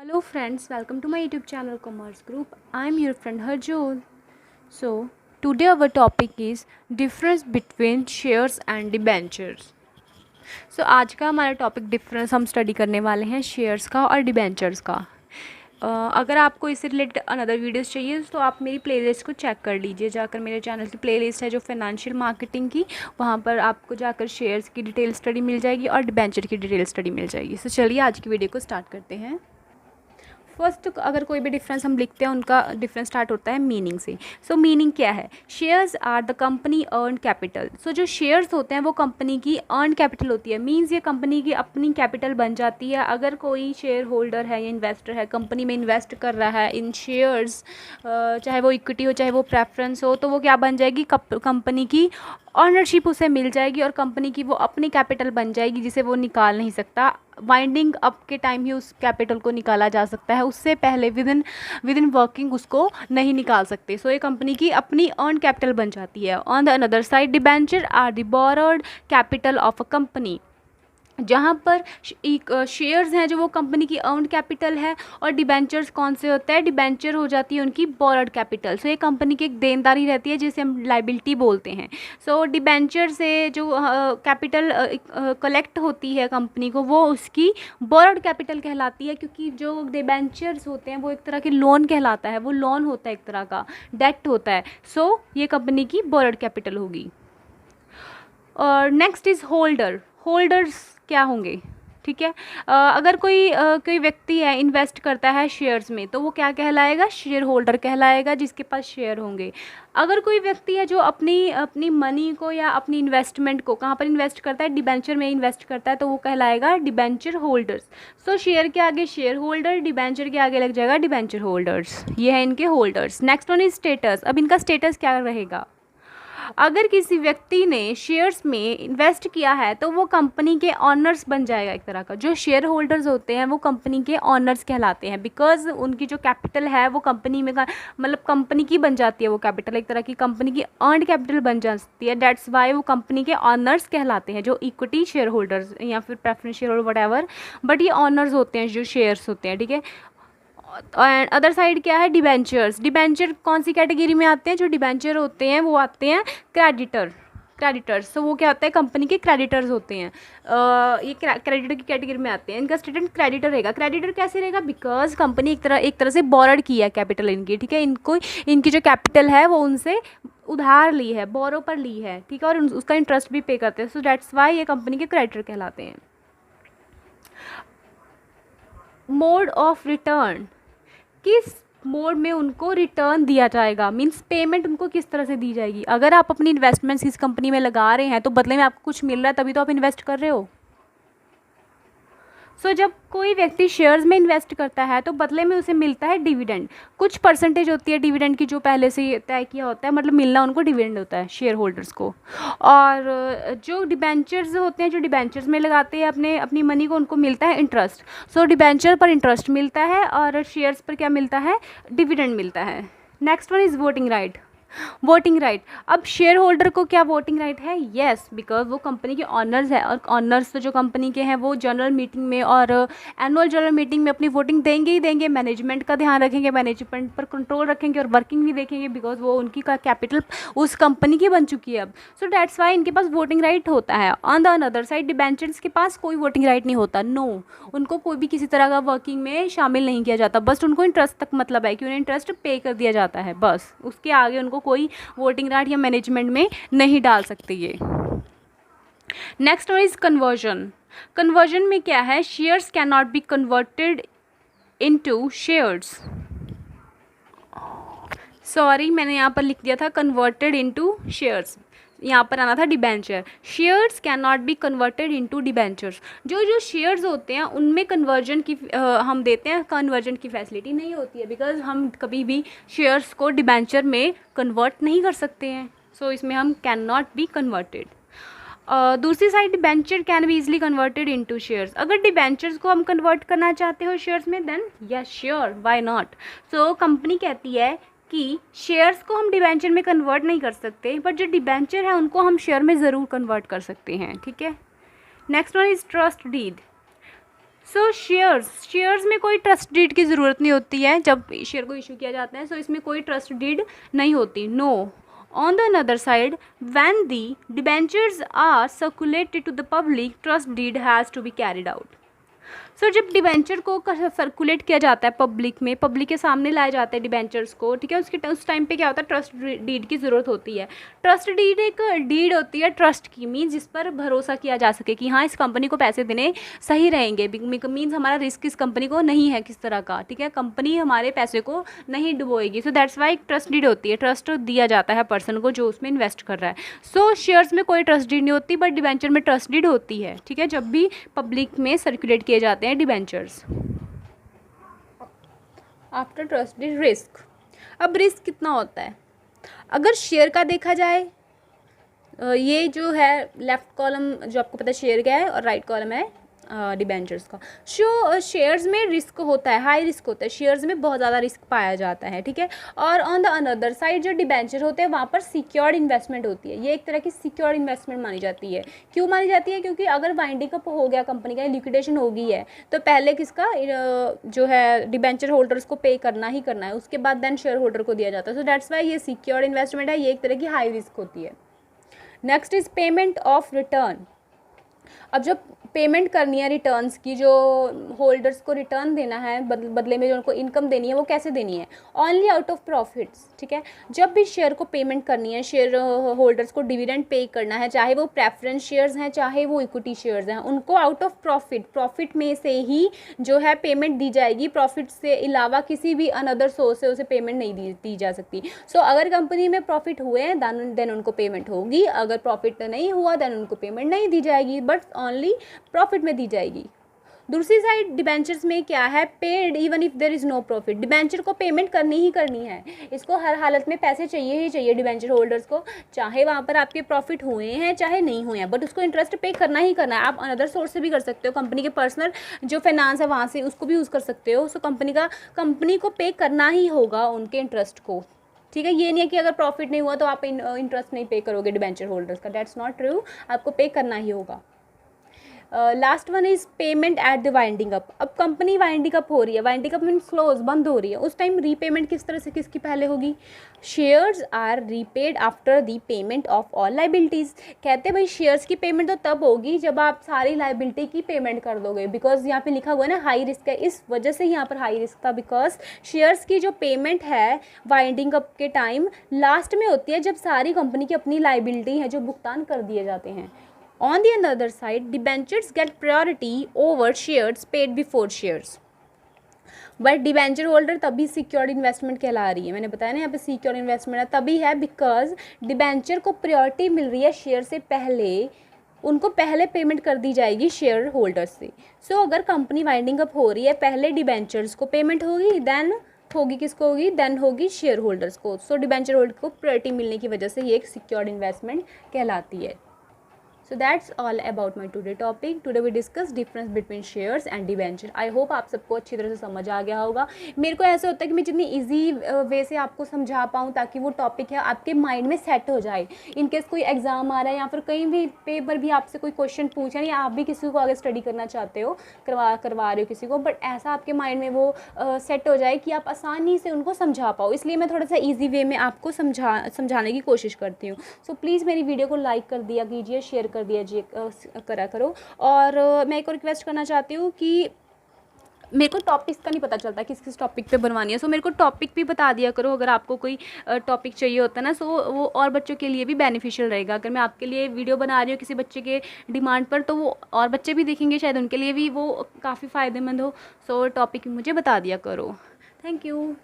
Hello friends, welcome to my YouTube channel Commerce Group. I am your friend Harjol. So, today our topic is difference between shares and debentures. आज का हमारा topic difference हम study करने वाले हैं shares का और debentures का। अगर आपको इससे रिलेटेड अनदर वीडियोस चाहिए तो आप मेरी प्लेलिस्ट को चेक कर लीजिए जाकर। मेरे चैनल की प्लेलिस्ट है जो फाइनेंशियल मार्केटिंग की, वहाँ पर आपको जाकर शेयर्स की डिटेल स्टडी मिल जाएगी और डिबेंचर की डिटेल स्टडी मिल जाएगी। चलिए आज की वीडियो को स्टार्ट करते हैं। फर्स्ट अगर कोई भी डिफरेंस हम लिखते हैं उनका डिफरेंस स्टार्ट होता है मीनिंग से। मीनिंग क्या है? Shares are the company earn capital. जो शेयर्स होते हैं वो कंपनी की अर्न कैपिटल होती है। मीन्स ये कंपनी की अपनी कैपिटल बन जाती है। अगर कोई शेयर होल्डर है या इन्वेस्टर है, कंपनी में इन्वेस्ट कर रहा है इन शेयर्स, चाहे वो इक्विटी हो चाहे वो प्रेफरेंस हो, तो वो क्या बन जाएगी? कंपनी की ऑनरशिप उसे मिल जाएगी और कंपनी की वो अपनी कैपिटल बन जाएगी जिसे वो निकाल नहीं सकता। वाइंडिंग अप के टाइम ही उस कैपिटल को निकाला जा सकता है, उससे पहले विद इन वर्किंग उसको नहीं निकाल सकते। ये कंपनी की अपनी अर्न कैपिटल बन जाती है। On the another side debenture are the borrowed capital of a company. जहाँ पर शेयर्स हैं जो वो कंपनी की अर्न कैपिटल है और डिबेंचर्स कौन से होते हैं? डिबेंचर हो जाती है उनकी बोरोड कैपिटल। ये कंपनी की एक देनदारी रहती है जिसे हम लाइबिलिटी बोलते हैं। डिबेंचर से जो कैपिटल कलेक्ट होती है कंपनी को, वो उसकी बोरोड कैपिटल कहलाती है, क्योंकि जो डिबेंचर्स होते हैं वो एक तरह के लोन कहलाता है। वो लोन होता है, एक तरह का डेट होता है। ये कंपनी की बोरोड कैपिटल होगी। और नेक्स्ट इज़ होल्डर। होल्डर्स क्या होंगे? ठीक है, अगर कोई व्यक्ति है इन्वेस्ट करता है शेयर्स में, तो वो क्या कहलाएगा? शेयर होल्डर कहलाएगा, जिसके पास शेयर होंगे। अगर कोई व्यक्ति है जो अपनी मनी को या अपनी इन्वेस्टमेंट को कहाँ पर इन्वेस्ट करता है? डिबेंचर में इन्वेस्ट करता है, तो वो कहलाएगा डिबेंचर होल्डर्स। शेयर के आगे शेयर होल्डर, डिबेंचर के आगे लग जाएगा डिबेंचर होल्डर्स। ये है इनके holders. Next one is status. अब इनका स्टेटस क्या रहेगा? अगर किसी व्यक्ति ने शेयर्स में इन्वेस्ट किया है तो वो कंपनी के ऑनर्स बन जाएगा एक तरह का। जो शेयर होल्डर्स होते हैं वो कंपनी के ऑनर्स कहलाते हैं, बिकॉज उनकी जो कैपिटल है वो कंपनी में मतलब कंपनी की बन जाती है। वो कैपिटल एक तरह की कंपनी की अर्नड कैपिटल बन जाती है। डेट्स वाई वो कंपनी के ऑनर्स कहलाते हैं, जो इक्विटी शेयर होल्डर्स या फिर preference share holder what, but ये ऑनर्स होते हैं जो शेयर्स होते हैं। ठीक है, एंड अदर साइड क्या है? डिबेंचर्स। डिबेंचर कौन सी कैटेगरी में आते हैं? जो डिबेंचर होते हैं वो आते हैं क्रेडिटर्स। वो क्या होता है? कंपनी के क्रेडिटर्स होते हैं। ये क्रेडिटर की कैटेगरी में आते हैं। इनका स्टेटस क्रेडिटर रहेगा। क्रेडिटर कैसे रहेगा? बिकॉज कंपनी एक तरह से बोरोड की है कैपिटल इनकी। ठीक है, इनकी जो कैपिटल है वो उनसे उधार ली है, बोरो पर ली है। ठीक है, और उसका इंटरेस्ट भी पे करते हैं। दैट्स वाई ये कंपनी के क्रेडिटर कहलाते हैं। Mode of return. किस मोड में उनको रिटर्न दिया जाएगा? मींस पेमेंट उनको किस तरह से दी जाएगी? अगर आप अपनी इन्वेस्टमेंट्स इस कंपनी में लगा रहे हैं तो बदले में आपको कुछ मिल रहा है, तभी तो आप इन्वेस्ट कर रहे हो। जब कोई व्यक्ति शेयर्स में इन्वेस्ट करता है तो बदले में उसे मिलता है डिविडेंड। कुछ परसेंटेज होती है डिविडेंड की जो पहले से ही तय किया होता है, मतलब मिलना उनको डिविडेंड होता है शेयर होल्डर्स को। और जो डिबेंचर्स होते हैं, जो डिबेंचर्स में लगाते हैं अपनी मनी को, उनको मिलता है इंटरेस्ट। डिबेंचर पर इंटरेस्ट मिलता है और शेयर्स पर क्या मिलता है? डिविडेंड मिलता है। Next one is voting right. Voting right. अब शेयर होल्डर को क्या वोटिंग राइट है? येस, बिकॉज वो कंपनी के ऑनर्स है, और ऑनर्स तो जो कंपनी के हैं वो जनरल मीटिंग में और एनुअल जनरल मीटिंग में अपनी वोटिंग देंगे ही देंगे। मैनेजमेंट का ध्यान रखेंगे, मैनेजमेंट पर कंट्रोल रखेंगे और वर्किंग भी देखेंगे, बिकॉज वो उनकी का कैपिटल उस कंपनी की बन चुकी है अब। दैट्स वाई इनके पास वोटिंग राइट होता है। On the another side debentures के पास कोई वोटिंग राइट नहीं होता। नो, उनको कोई भी किसी तरह का वर्किंग में शामिल नहीं किया जाता। बस उनको इंटरेस्ट तक मतलब है कि उन्हें इंटरेस्ट पे कर दिया जाता है, बस। उसके आगे उनको कोई वोटिंग राइट या मैनेजमेंट में नहीं डाल सकते ये। Next one is conversion. Conversion में क्या है? Shares can not be converted into shares. Sorry, मैंने यहाँ पर लिख दिया था कन्वर्टेड इनटू शेयर्स, यहाँ पर आना था debenture. Shares can not be converted into debentures. जो शेयर्स होते हैं उनमें कन्वर्जन की हम देते हैं, कन्वर्जन की फैसिलिटी नहीं होती है, बिकॉज हम कभी भी शेयर्स को डिबेंचर में कन्वर्ट नहीं कर सकते हैं। इसमें हम कैन नॉट बी कन्वर्टेड। दूसरी side debenture can be easily converted into shares. अगर डिबेंचर्स को हम कन्वर्ट करना चाहते हो शेयर्स में, then yes sure, why not. Company कहती है कि शेयर्स को हम डिबेंचर में कन्वर्ट नहीं कर सकते, बट जो डिबेंचर है उनको हम शेयर में ज़रूर कन्वर्ट कर सकते हैं। ठीक है, next one is trust deed. So shares में कोई ट्रस्ट डीड की ज़रूरत नहीं होती है जब शेयर को इशू किया जाता है, सो इसमें कोई ट्रस्ट डीड नहीं होती, no. On the another side, when the debentures are circulated to the public, trust deed has to be carried out. So जब डिबेंचर को सर्कुलेट किया जाता है पब्लिक में, पब्लिक के सामने लाए जाते हैं डिबेंचर्स को, ठीक है, उस टाइम पे क्या होता है, ट्रस्ट डीड की ज़रूरत होती है। ट्रस्ट डीड एक डीड होती है ट्रस्ट की, मीन जिस पर भरोसा किया जा सके कि हाँ इस कंपनी को पैसे देने सही रहेंगे, मीन्स हमारा रिस्क इस कंपनी को नहीं है किस तरह का, ठीक है, कंपनी हमारे पैसे को नहीं डुबोएगी। सो दैट्स वाई एक ट्रस्ट डीड होती है, ट्रस्ट दिया जाता है पर्सन को जो उसमें इन्वेस्ट कर रहा है। सो शेयर्स में कोई ट्रस्ट डीड नहीं होती, बट डिबेंचर में ट्रस्ट डीड होती है, ठीक है, जब भी पब्लिक में सर्कुलेट किए जाते हैं debentures. After trust deed, risk. अब रिस्क कितना होता है, अगर शेयर का देखा जाए, ये जो है लेफ्ट कॉलम जो आपको पता है शेयर क्या है, और राइट कॉलम है डिबेंचर्स का। शेयर्स में रिस्क होता है, हाई रिस्क होता है, शेयर्स में बहुत ज़्यादा रिस्क पाया जाता है, ठीक है। और ऑन द अनदर साइड जो डिबेंचर होते हैं वहाँ पर सिक्योर्ड इन्वेस्टमेंट होती है, ये एक तरह की सिक्योर्ड इन्वेस्टमेंट मानी जाती है। क्यों मानी जाती है, क्योंकि अगर वाइंडिंग अप हो गया कंपनी का, लिक्विडेशन हो गई है, तो पहले किसका जो है डिबेंचर होल्डर्स को पे करना ही करना है, उसके बाद देन शेयर होल्डर को दिया जाता है। सो दैट्स वाई ये सिक्योर्ड इन्वेस्टमेंट है, ये एक तरह की हाई रिस्क होती है। Next is payment of return. अब जब पेमेंट करनी है रिटर्न्स की, जो होल्डर्स को रिटर्न देना है, बदले में जो उनको इनकम देनी है, वो कैसे देनी है, ओनली आउट ऑफ प्रॉफिट्स, ठीक है। जब भी शेयर को पेमेंट करनी है, शेयर होल्डर्स को डिविडेंड पे करना है, चाहे वो प्रेफरेंस शेयर्स हैं चाहे वो इक्विटी शेयर्स हैं, उनको आउट ऑफ प्रॉफिट में से ही जो है पेमेंट दी जाएगी, प्रॉफिट से अलावा किसी भी अनदर सोर्स से उसे पेमेंट नहीं दी जा सकती। सो अगर कंपनी में प्रॉफिट हुए हैं देन उनको पेमेंट होगी, अगर प्रॉफिट नहीं हुआ देन उनको पेमेंट नहीं दी जाएगी, बट ओनली प्रॉफिट में दी जाएगी। दूसरी साइड डिबेंचर्स में क्या है, paid even if there is no profit, debenture को पेमेंट करनी ही करनी है, इसको हर हालत में पैसे चाहिए ही चाहिए डिबेंचर होल्डर्स को, चाहे वहाँ पर आपके प्रॉफिट हुए हैं चाहे नहीं हुए हैं, बट उसको इंटरेस्ट पे करना ही करना है। आप अनदर सोर्स से भी कर सकते हो, कंपनी के पर्सनल जो फाइनेंस है वहाँ से उसको भी यूज़ कर सकते हो। सो कंपनी को पे करना ही होगा उनके इंटरेस्ट को, ठीक है। ये नहीं है कि अगर प्रॉफिट नहीं हुआ तो आप इंटरेस्ट नहीं पे करोगे डिबेंचर होल्डर्स का, दैट्स नॉट ट्रू, आपको पे करना ही होगा। Last one is payment at the winding up. अब कंपनी वाइंडिंग अप हो रही है, वाइंडिंग अप मीन क्लोज, बंद हो रही है, उस टाइम रीपेमेंट किस तरह से किसकी पहले होगी, shares are repaid after the payment of all liabilities. कहते हैं भाई शेयर्स की पेमेंट तो तब होगी जब आप सारी लाइबिलिटी की पेमेंट कर दोगे, बिकॉज यहाँ पे लिखा हुआ है ना हाई रिस्क है, इस वजह से यहाँ पर हाई रिस्क था, बिकॉज शेयर्स की जो पेमेंट है वाइंडिंग अप के टाइम लास्ट में होती है, जब सारी कंपनी की अपनी लाइबिलिटी है जो भुगतान कर दिए जाते हैं। On the other side, debentures get priority over shares paid before shares. But debenture holder तभी सिक्योर्ड इन्वेस्टमेंट कहला रही है, मैंने बताया ना यहाँ पे सिक्योर्ड इन्वेस्टमेंट है, तभी है बिकॉज डिबेंचर को प्रायोरिटी मिल रही है शेयर से पहले, उनको पहले पेमेंट कर दी जाएगी शेयर होल्डर्स से। सो अगर कंपनी वाइंडिंग अप हो रही है, पहले डिबेंचर्स को पेमेंट होगी, देन होगी किसको होगी, देन होगी शेयर होल्डर्स को। सो डिबेंचर होल्डर को प्रायोरिटी मिलने की वजह से ये एक सिक्योर्ड इन्वेस्टमेंट कहलाती है। So that's all about my today topic. Today we discuss difference between shares and debenture. I hope आप सबको अच्छी तरह से समझ आ गया होगा। मेरे को ऐसा होता है कि मैं जितनी इजी वे से आपको समझा पाऊँ ताकि वो टॉपिक है आपके माइंड में सेट हो जाए। इनकेस कोई एग्जाम आ रहा है या फिर कहीं भी पेपर भी आपसे कोई क्वेश्चन पूछा या आप भी किसी को आगे स्टडी करना चाहते हो, करवा रहे हो किसी को, बट ऐसा आपके माइंड में वो सेट हो जाए कि आप आसानी से उनको समझा पाओ, इसलिए मैं थोड़ा सा ईजी वे में आपको समझाने की कोशिश करती हूँ। सो प्लीज़ मेरी वीडियो को लाइक कर दिया कीजिए, शेयर कर दिया जी करा करो। और मैं एक और रिक्वेस्ट करना चाहती हूँ कि मेरे को टॉपिक्स का नहीं पता चलता किस टॉपिक पे बनवानी है, सो मेरे को टॉपिक भी बता दिया करो अगर आपको कोई टॉपिक चाहिए होता है ना, सो वो और बच्चों के लिए भी बेनिफिशियल रहेगा। अगर मैं आपके लिए वीडियो बना रही हूँ किसी बच्चे के डिमांड पर, तो वो और बच्चे भी देखेंगे, शायद उनके लिए भी वो काफ़ी फ़ायदेमंद हो। सो टॉपिक मुझे बता दिया करो। Thank you.